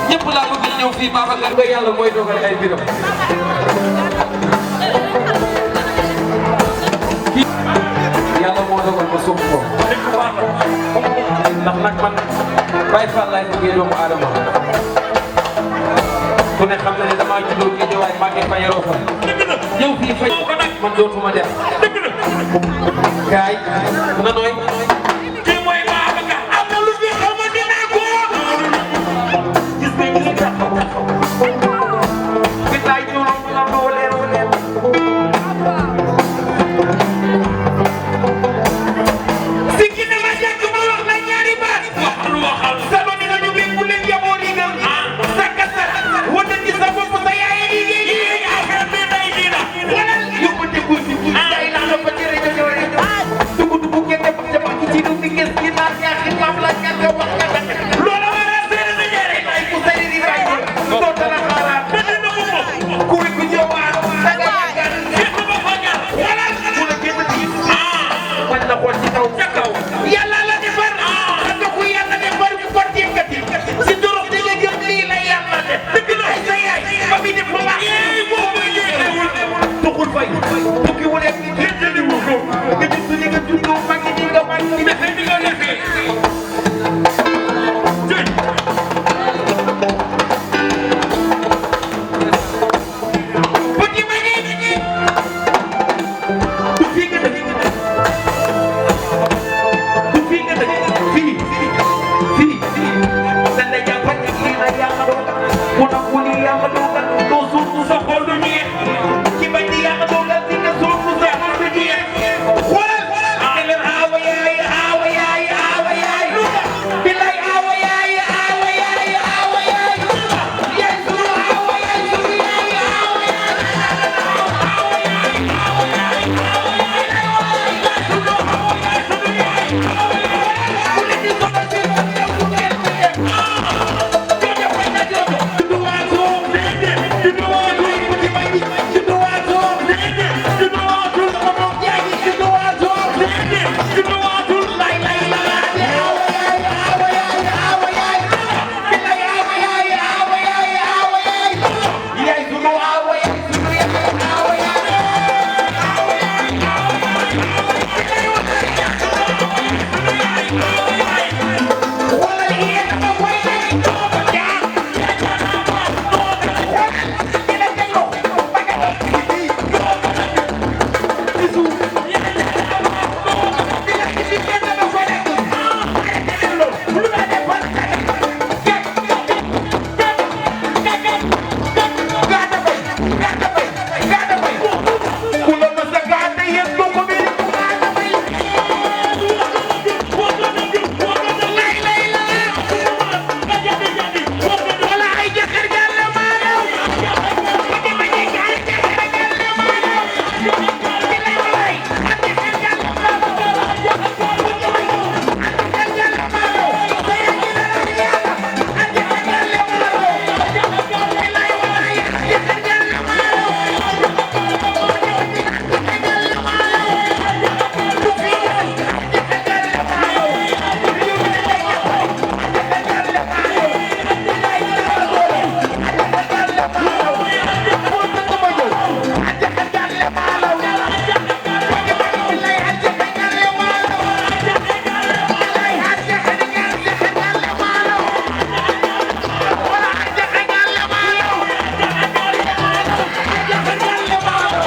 ñëpp laa bëgg ñëw fii Babacar nga yàlla mooy dogal ay mbiram. yàlla moo dogal ma suuf ko. ndax nag man Baye Fall laay bëggee doomu aadama. ku ne xam na ne damaa juddoo kii di waaye màggee fa yaroo fa. ñëw fii fay ko nag man dootuma dem. gaay na nooy. kii mooy Babacar am na lu fi xaw ma dinaa ko. gis nga ñu ngi taxaw. billaay ñoom ñu am loo leer wu leer. si ki ne ma jàkk ma wax la ñaari baat. waxal waxal. sama dina ñu béy bu leen jaboot yi gën. sa kasa wala ci sa bopp sa yaay yi liggéey. affaire bi day dina. wala yóbbante ko si kii. day la nga fa jëre ñëw rek. dugg dugg ngeen def def ak ci dugg ngeen ci naan ñaaxi maam la ñaan nga wax nga def. loolu war a seere na jëre. ay ku say di bay doo dana xaaraat. ku wi ku ñëwaat. da nga yaakaar fekk ba fa ñaar. wala mu la génn ci man na xool ci kaw ca kaw. yàlla la defar. xam nga ku yàlla defar bu ko jékkati. si dorof di nga gëm lii la yàlla def. dëgg la ay sa yaay ba muy def ba baax. tuxul fay. tukki wu leen kenn jëndi wu ko. nga judd ni nga juddoo màgg ni nga màgg ni defee ni nga defee. bu ci ma nii. du fii nga dëkk. du fii nga dëkk. fii. dañ lay jàppal ne kii la yàlla dogal. mu nangu lii yàlla dogal. doo suuf sa xol du ñeex. ci bañ di yàlla dogal di nga suuf sa xol du ñeex. xoolal. ne leen aawa yaay aawa yaay aawa yaay. billaay aawa yaay aawa yaay aawa yaay. yaay sunu aawa yaay sunu yaay aawa yaay. aawa yaay aawa yaay aawa yaay. yaay sunu aawa yaay sunu yaay aawa yaay. ku ne di sonal seen bopp yow ku ngeen ko def. joojo fay na joojo. juddu waa soo. juddu waa soo. bu ci may juddu waa soo. juddu waa soo. moom yaa ngi juddu waa soo. juddu waa soo. lay lay la laa de aawa yaay aawa yaay aawa yaay. billaay aawa yaay aawa yaay aawa yaay. yaay sunu aawa yaay sunu yaay aawa yaay. aawa yaay aawa yaay. billaay wallaay wala yéen a koy lay doomu jaa. dina delloo ba nga def ci suuf. dina ci kenn ba ko nekk. arrêté leen loolu. lu la defal gaata bay. ku la mës a gaata yéen doo ko biir. gaata bay. lay lay la. wala ay jëkkër jàlle maanaam. ba ci ma ñuy gaay jëkkër jàlle maanaam. billaay wallaay. ak jëkkër jàlle maanaam. ak jëkkër jàlle maanaam. sa yaay ji la la yàlla. ak jëkkër jàlle maanaam. billaay wallaay. ak jëkkër jàlle maanaam. du fi yéen. ak jëkkër jàlle maanaam. yow mi lay jàpp. ak jëkkër jàlle maanaam. billaay dara doole. ak jëkkër jàlle maanaam. foo dëkk ma ñëw. ak jëkkër jàlle maanaam. ba ci ma ñëw lay ak jëkkër jàlle maanaam. billaay ak jëkkër jàlle maanaam. wala ak jëkkër jàlle maanaam. ak jëkkër jàlle maanaam.